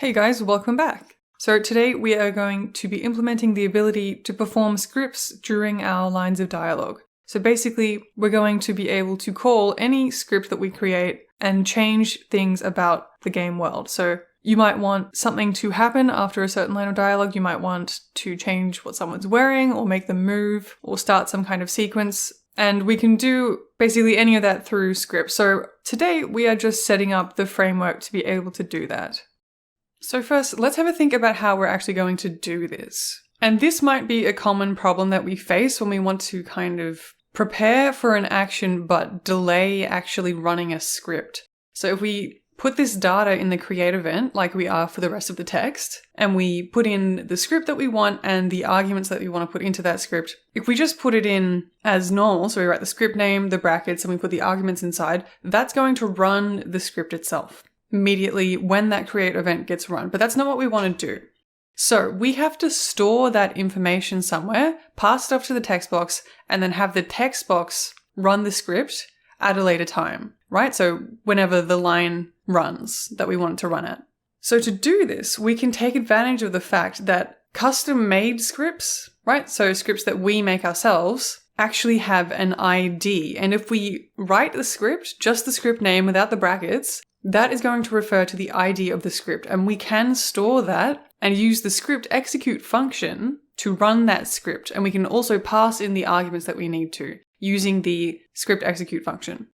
Hey guys, welcome back. So today we are going to be implementing the ability to perform scripts during our lines of dialogue. So basically, we're going to be able to call any script that we create and change things about the game world. So you might want something to happen after a certain line of dialogue. You might want to change what someone's wearing or make them move or start some kind of sequence. And we can do basically any of that through scripts. So today we are just setting up the framework to be able to do that. So first, let's have a think about how we're actually going to do this. And this might be a common problem that we face when we want to kind of prepare for an action but delay actually running a script. So if we put this data in the create event like we are for the rest of the text, and we put in the script that we want and the arguments that we want to put into that script, if we just put it in as normal, so we write the script name, the brackets, and we put the arguments inside, that's going to run the script itself immediately when that create event gets run. But that's not what we want to do. So we have to store that information somewhere, pass it off to the text box, and then have the text box run the script at a later time, right? So whenever the line runs that we want it to run at. So to do this, we can take advantage of the fact that custom-made scripts, right? So scripts that we make ourselves actually have an ID. And if we write the script, just the script name without the brackets, that is going to refer to the ID of the script, and we can store that and use the script execute function to run that script. And we can also pass in the arguments that we need to using the script execute function.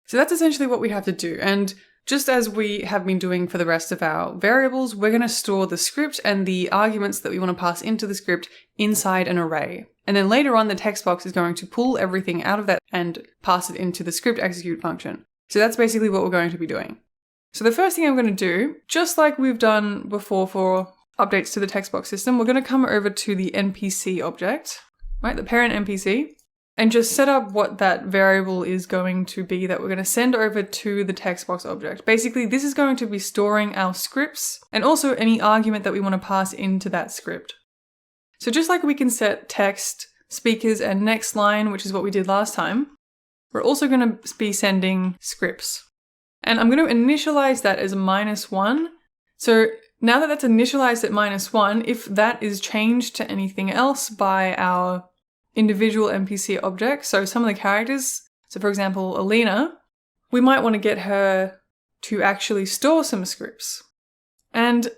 So that's essentially what we have to do. And just as we have been doing for the rest of our variables, we're going to store the script and the arguments that we want to pass into the script inside an array. And then later on, the text box is going to pull everything out of that and pass it into the script execute function. So that's basically what we're going to be doing. So the first thing I'm going to do, just like we've done before for updates to the text box system, we're going to come over to the NPC object, right, the parent NPC, and just set up what that variable is going to be that we're going to send over to the text box object. Basically, this is going to be storing our scripts and also any argument that we want to pass into that script. So just like we can set text, speakers, and next line, which is what we did last time, we're also going to be sending scripts. And I'm going to initialize that as -1. So now that that's initialized at -1, if that is changed to anything else by our individual NPC objects, so some of the characters, so for example, Alina, we might want to get her to actually store some scripts. And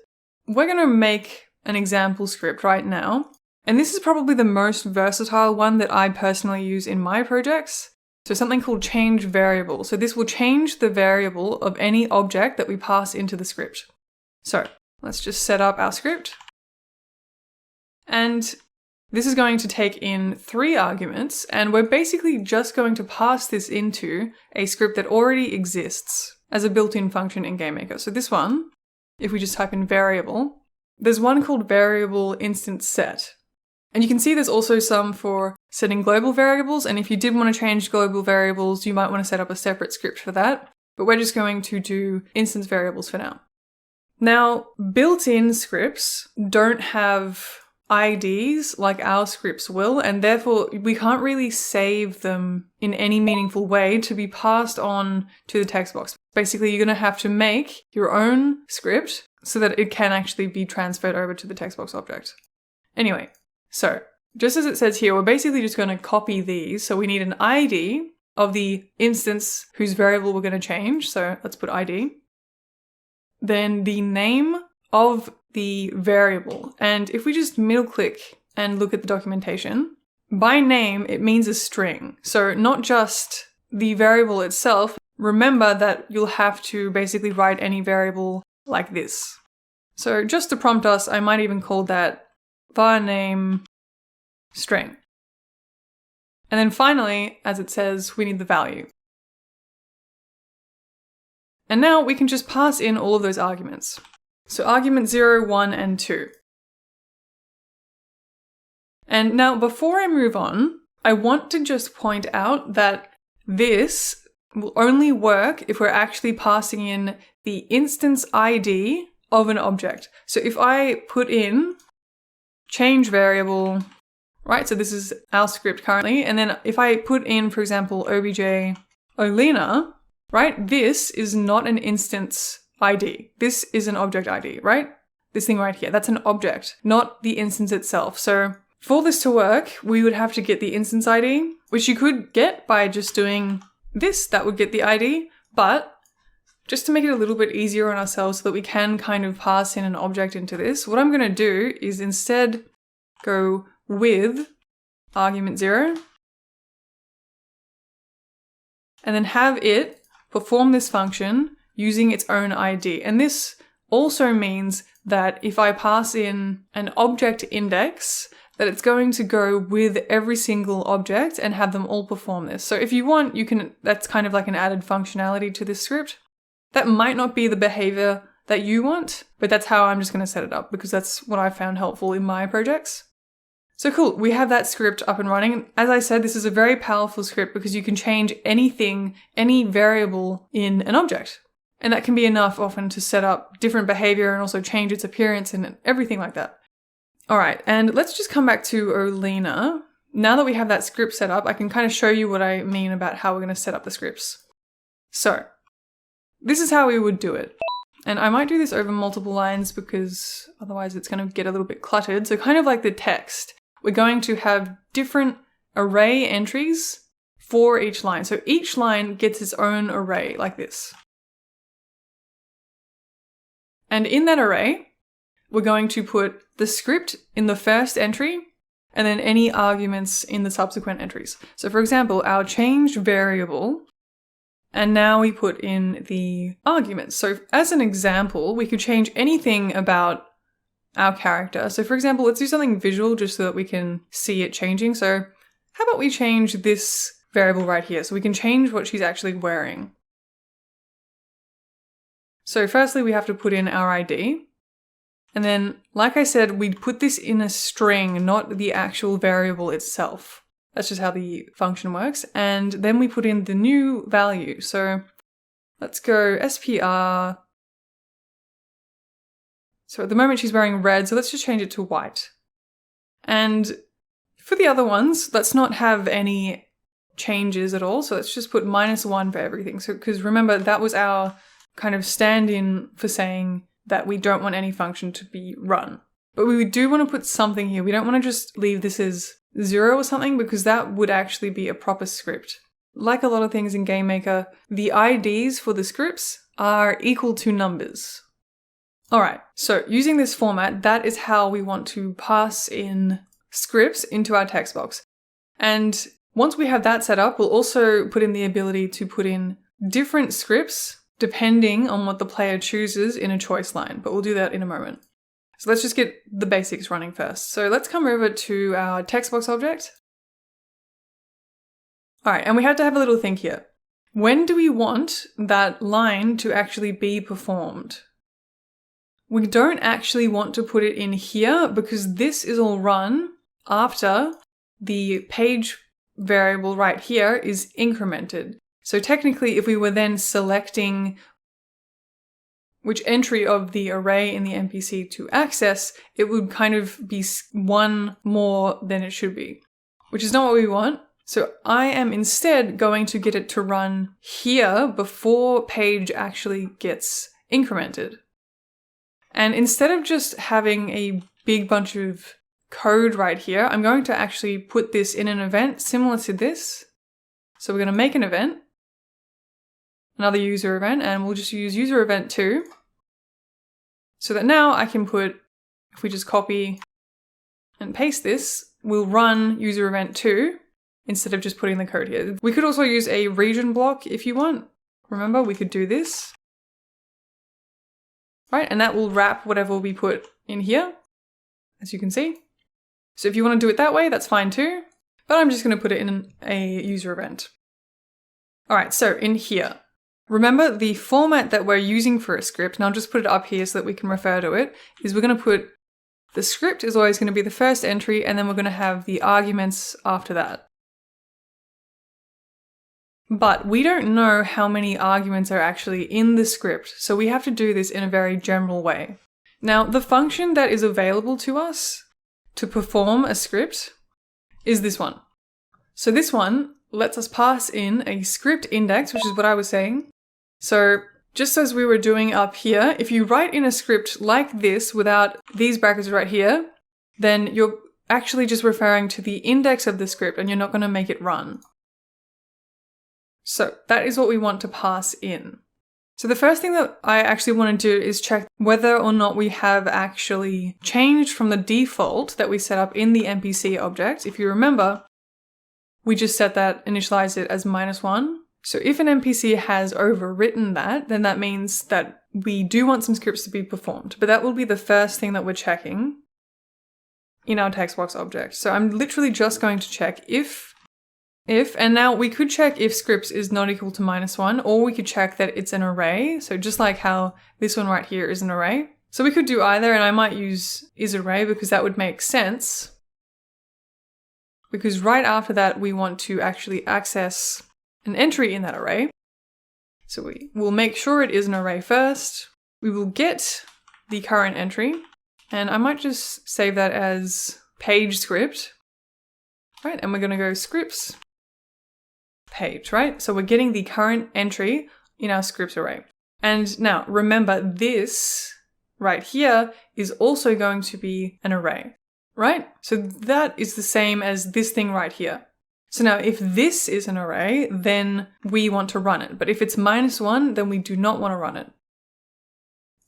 we're going to make an example script right now. And this is probably the most versatile one that I personally use in my projects. So something called change variable. So this will change the variable of any object that we pass into the script. So let's just set up our script. And this is going to take in 3 arguments, and we're basically just going to pass this into a script that already exists as a built-in function in GameMaker. So this one, if we just type in variable, there's one called variable instance set. And you can see there's also some for setting global variables, and if you did want to change global variables, you might want to set up a separate script for that, but we're just going to do instance variables for now. Now, built-in scripts don't have IDs like our scripts will, and therefore we can't really save them in any meaningful way to be passed on to the text box. Basically, you're going to have to make your own script so that it can actually be transferred over to the text box object. Anyway, so just as it says here, we're basically just going to copy these. So we need an ID of the instance whose variable we're going to change. So let's put ID. Then the name of the variable. And if we just middle click and look at the documentation, by name, it means a string. So not just the variable itself. Remember that you'll have to basically write any variable like this. So just to prompt us, I might even call that var name string. And then finally, as it says, we need the value. And now we can just pass in all of those arguments. So argument 0, 1, and 2. And now before I move on, I want to just point out that this will only work if we're actually passing in the instance ID of an object. So if I put in change variable, right? So this is our script currently. And then if I put in, for example, obj Olina, right? This is not an instance ID. This is an object ID, right? This thing right here, that's an object, not the instance itself. So for this to work, we would have to get the instance ID, which you could get by just doing this. That would get the ID, but just to make it a little bit easier on ourselves so that we can kind of pass in an object into this, what I'm going to do is instead go with argument 0 and then have it perform this function using its own ID. And this also means that if I pass in an object index, that it's going to go with every single object and have them all perform this. So if you want, you can, that's kind of like an added functionality to this script. That might not be the behavior that you want, but that's how I'm just going to set it up because that's what I found helpful in my projects. So cool, we have that script up and running. As I said, this is a very powerful script because you can change anything, any variable in an object. And that can be enough often to set up different behavior and also change its appearance and everything like that. All right, and let's just come back to Olena. Now that we have that script set up, I can kind of show you what I mean about how we're going to set up the scripts. So this is how we would do it. And I might do this over multiple lines because otherwise it's going to get a little bit cluttered. So kind of like the text, we're going to have different array entries for each line. So each line gets its own array like this. And in that array, we're going to put the script in the first entry and then any arguments in the subsequent entries. So for example, our change variable, and now we put in the arguments. So as an example, we could change anything about our character. So for example, let's do something visual just so that we can see it changing. So how about we change this variable right here so we can change what she's actually wearing. So firstly, we have to put in our ID. And then, like I said, we'd put this in a string, not the actual variable itself. That's just how the function works. And then we put in the new value. So let's go SPR. So at the moment she's wearing red, so let's just change it to white. And for the other ones, let's not have any changes at all. So let's just put -1 for everything. So, because remember, that was our kind of stand-in for saying that we don't want any function to be run. But we do want to put something here. We don't want to just leave this as 0 or something because that would actually be a proper script. Like a lot of things in GameMaker, the IDs for the scripts are equal to numbers. All right, so using this format, that is how we want to pass in scripts into our text box. And once we have that set up, we'll also put in the ability to put in different scripts depending on what the player chooses in a choice line, but we'll do that in a moment. So let's just get the basics running first. So let's come over to our Textbox object. All right, and we had to have a little think here. When do we want that line to actually be performed? We don't actually want to put it in here because this is all run after the page variable right here is incremented. So technically, if we were then selecting which entry of the array in the NPC to access, it would kind of be one more than it should be, which is not what we want. So I am instead going to get it to run here before page actually gets incremented. And instead of just having a big bunch of code right here, I'm going to actually put this in an event similar to this. So we're going to make an event, another user event, and we'll just use user event 2. So that now I can put, if we just copy and paste this, we'll run user event 2 instead of just putting the code here. We could also use a region block if you want. Remember, we could do this. Right, and that will wrap whatever we put in here, as you can see. So if you want to do it that way, that's fine too. But I'm just going to put it in a user event. All right, so in here, remember the format that we're using for a script, and I'll just put it up here so that we can refer to it, is we're going to put the script is always going to be the first entry, and then we're going to have the arguments after that. But we don't know how many arguments are actually in the script, so we have to do this in a very general way. Now, the function that is available to us to perform a script is this one. So this one lets us pass in a script index, which is what I was saying. So just as we were doing up here, if you write in a script like this without these brackets right here, then you're actually just referring to the index of the script and you're not going to make it run. So that is what we want to pass in. So the first thing that I actually want to do is check whether or not we have actually changed from the default that we set up in the NPC object. If you remember, we just set that, initialized it as -1. So if an NPC has overwritten that, then that means that we do want some scripts to be performed. But that will be the first thing that we're checking in our Textbox object. So I'm literally just going to check if, and now we could check if scripts is not equal to -1, or we could check that it's an array. So just like how this one right here is an array. So we could do either, and I might use isArray because that would make sense. Because right after that, we want to actually access an entry in that array. So we will make sure it is an array first. We will get the current entry, and I might just save that as page script, right? And we're going to go scripts page, right? So we're getting the current entry in our scripts array. And now remember, this right here is also going to be an array, right? So that is the same as this thing right here. So now if this is an array, then we want to run it. But if it's -1, then we do not want to run it.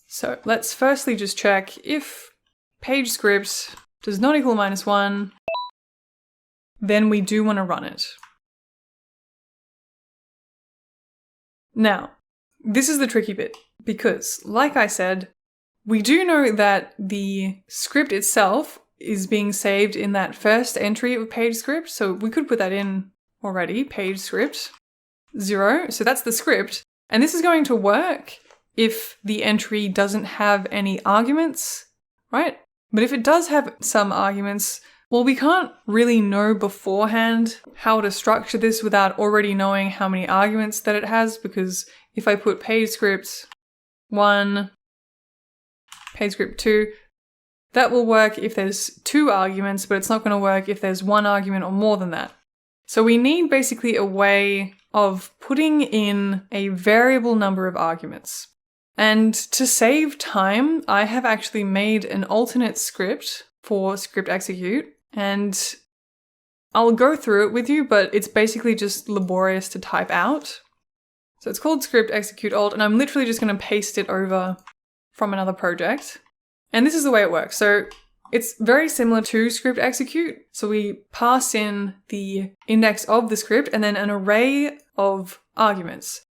So let's firstly just check if page script does not equal -1, then we do want to run it. Now, this is the tricky bit because, like I said, we do know that the script itself is being saved in that first entry of page script. So we could put that in already, page script 0. So that's the script. And this is going to work if the entry doesn't have any arguments, right? But if it does have some arguments, well, we can't really know beforehand how to structure this without already knowing how many arguments that it has. Because if I put page script 1, page script 2, that will work if there's 2 arguments, but it's not going to work if there's 1 argument or more than that. So we need basically a way of putting in a variable number of arguments. And to save time, I have actually made an alternate script for script execute, and I'll go through it with you, but it's basically just laborious to type out. So it's called script execute alt, and I'm literally just going to paste it over from another project. And this is the way it works. So it's very similar to script execute. So we pass in the index of the script and then an array of arguments.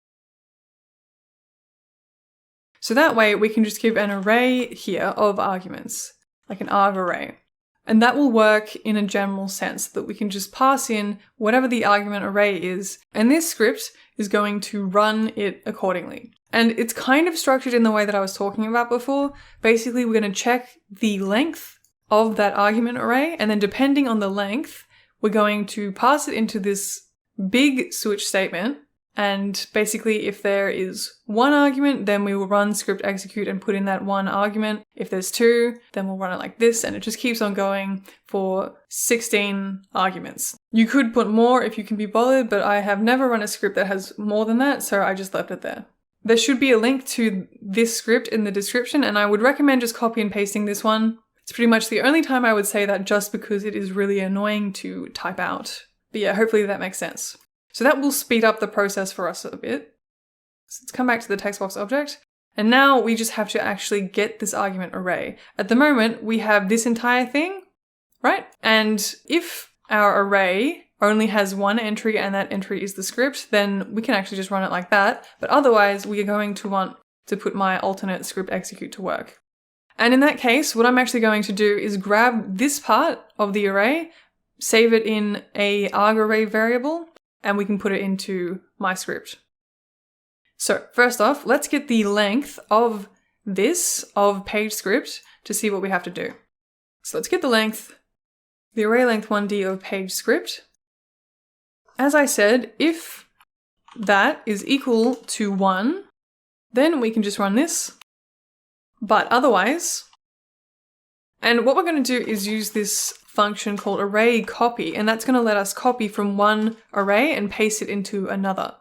So that way we can just give an array here of arguments, like an arg array. And that will work in a general sense that we can just pass in whatever the argument array is, and this script is going to run it accordingly. And it's kind of structured in the way that I was talking about before. Basically, we're going to check the length of that argument array, and then depending on the length, we're going to pass it into this big switch statement. And basically, if there is 1 argument, then we will run script execute and put in that 1 argument. If there's 2, then we'll run it like this, and it just keeps on going for 16 arguments. You could put more if you can be bothered, but I have never run a script that has more than that, so I just left it there. There should be a link to this script in the description, and I would recommend just copy and pasting this one. It's pretty much the only time I would say that, just because it is really annoying to type out. But yeah, hopefully that makes sense. So that will speed up the process for us a bit. So let's come back to the Textbox object. And now we just have to actually get this argument array. At the moment, we have this entire thing, right? And if our array only has 1 entry and that entry is the script, then we can actually just run it like that. But otherwise, we are going to want to put my alternate script execute to work. And in that case, what I'm actually going to do is grab this part of the array, save it in a arg array variable, and we can put it into my script. So first off, let's get the length of this, of page script, to see what we have to do. So let's get the length, the array length 1D of page script. As I said, if that is equal to 1, then we can just run this. But otherwise, and what we're going to do is use this function called array copy, and that's going to let us copy from one array and paste it into another.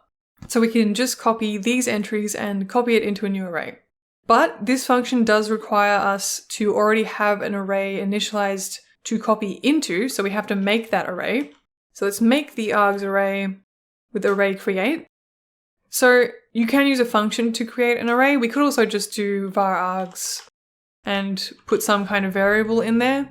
So we can just copy these entries and copy it into a new array. But this function does require us to already have an array initialized to copy into, so we have to make that array. So let's make the args array with array create. So you can use a function to create an array. We could also just do var args and put some kind of variable in there.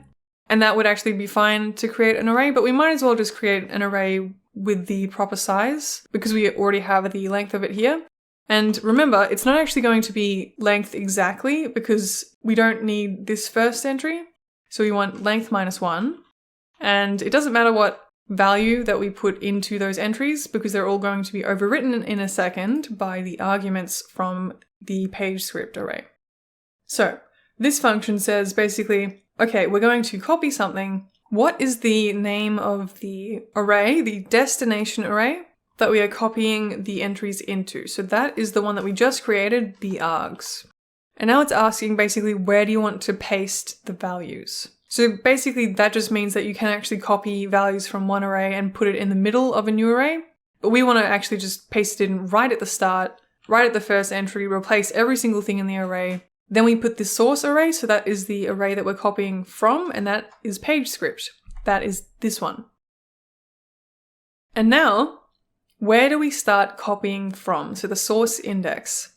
And that would actually be fine to create an array, but we might as well just create an array with the proper size because we already have the length of it here. And remember, it's not actually going to be length exactly because we don't need this first entry. So we want length -1. And it doesn't matter what value that we put into those entries because they're all going to be overwritten in a second by the arguments from the page script array. So this function says basically, okay, we're going to copy something. What is the name of the array, the destination array that we are copying the entries into? So that is the one that we just created, the args. And now it's asking basically, where do you want to paste the values? So basically that just means that you can actually copy values from one array and put it in the middle of a new array. But we want to actually just paste it in right at the start, right at the first entry, replace every single thing in the array. Then we put the source array, so that is the array that we're copying from, and that is page script. That is this one. And now, where do we start copying from? So the source index.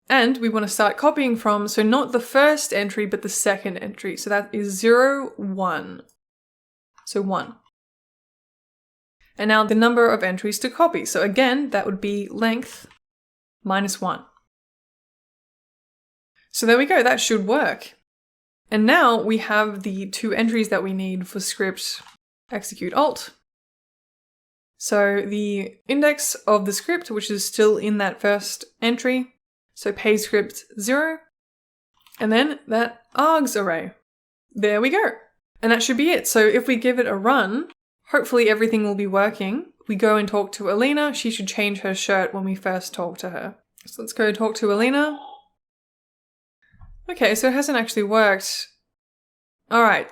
And we want to start copying from, so not the first entry, but the second entry. So that is 0, 1. So 1. And now the number of entries to copy. So again, that would be length -1. So there we go, that should work. And now we have the 2 entries that we need for script execute alt. So the index of the script, which is still in that first entry, so page script 0, and then that args array. There we go. And that should be it. So if we give it a run, hopefully everything will be working. We go and talk to Alina. She should change her shirt when we first talk to her. So let's go talk to Alina. Okay, so it hasn't actually worked. All right.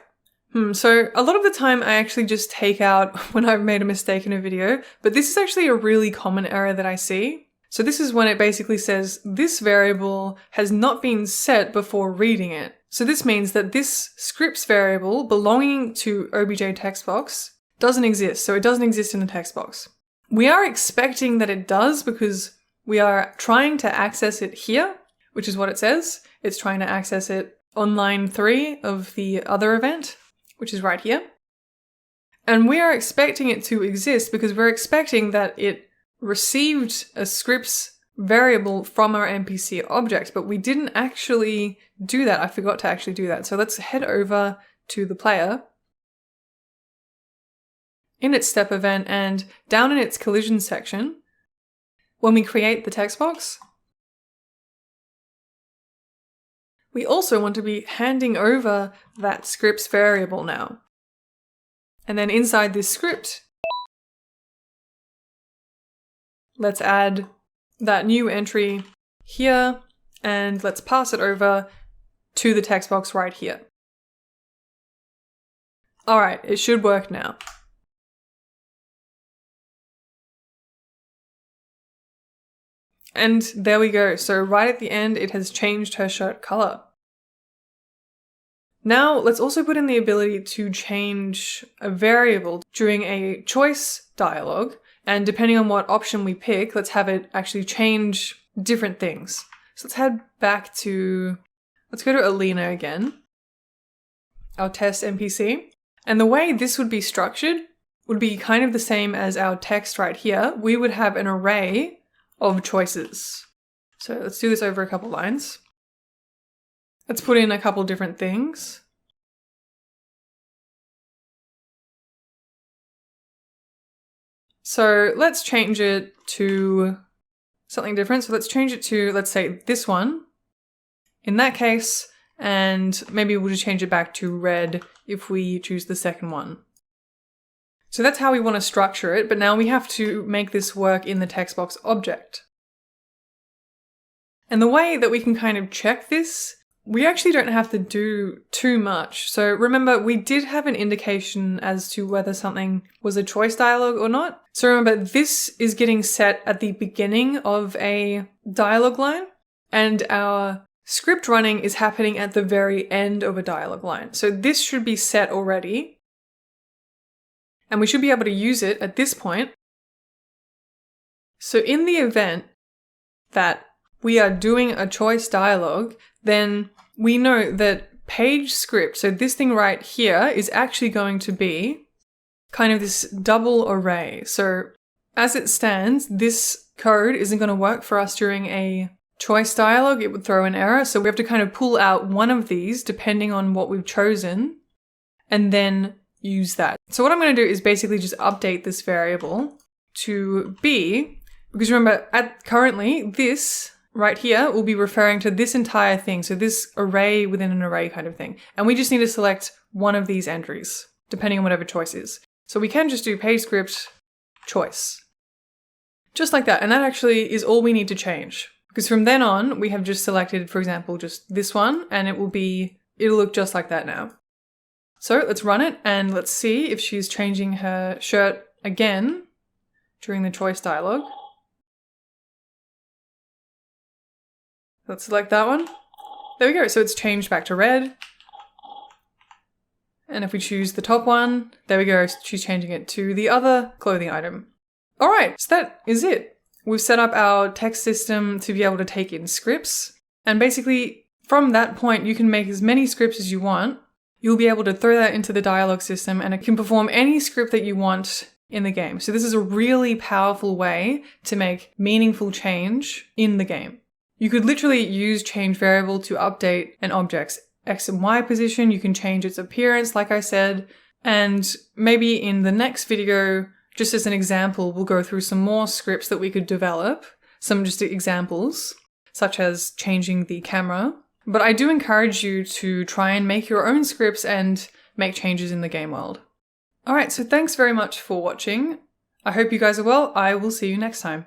So a lot of the time I actually just take out when I've made a mistake in a video, but this is actually a really common error that I see. So this is when it basically says this variable has not been set before reading it. So this means that this scripts variable belonging to obj textbox doesn't exist. So it doesn't exist in the text box. We are expecting that it does because we are trying to access it here, which is what it says. It's trying to access it on line 3 of the other event, which is right here. And we are expecting it to exist because we're expecting that it received a scripts variable from our NPC object, but we didn't actually do that. I forgot to actually do that. So let's head over to the player in its step event and down in its collision section, when we create the text box, we also want to be handing over that scripts variable now. And then inside this script, let's add that new entry here and let's pass it over to the text box right here. All right, it should work now. And there we go. So right at the end, it has changed her shirt color. Now let's also put in the ability to change a variable during a choice dialog. And depending on what option we pick, let's have it actually change different things. So let's head back to, let's go to Alina again, our test NPC. And the way this would be structured would be kind of the same as our text right here. We would have an array of choices. So let's do this over a couple lines. Let's put in a couple different things. So let's change it to something different. So let's change it to, let's say, this one in that case, and maybe we'll just change it back to red if we choose the second one. So that's how we want to structure it, but now we have to make this work in the text box object. And the way that we can kind of check this we actually don't have to do too much. So remember, we did have an indication as to whether something was a choice dialog or not. So remember, this is getting set at the beginning of a dialog line, and our script running is happening at the very end of a dialog line. So this should be set already, and we should be able to use it at this point. So in the event that we are doing a choice dialog, then we know that page script, so this thing right here, is actually going to be kind of this double array. So as it stands, this code isn't going to work for us during a choice dialog. It would throw an error. So we have to kind of pull out one of these depending on what we've chosen and then use that. So what I'm going to do is basically just update this variable to B, because remember, currently this right here will be referring to this entire thing. So this array within an array kind of thing. And we just need to select one of these entries, depending on whatever choice is. So we can just do page script choice. Just like that. And that actually is all we need to change. Because from then on, we have just selected, for example, just this one, and it'll look just like that now. So let's run it and let's see if she's changing her shirt again during the choice dialog. Let's select that one. There we go. So it's changed back to red. And if we choose the top one, there we go. She's changing it to the other clothing item. All right, so that is it. We've set up our text system to be able to take in scripts. And basically, from that point, you can make as many scripts as you want. You'll be able to throw that into the dialog system and it can perform any script that you want in the game. So this is a really powerful way to make meaningful change in the game. You could literally use change variable to update an object's X and Y position. You can change its appearance, like I said. And maybe in the next video, just as an example, we'll go through some more scripts that we could develop, some just examples, such as changing the camera. But I do encourage you to try and make your own scripts and make changes in the game world. All right, so thanks very much for watching. I hope you guys are well. I will see you next time.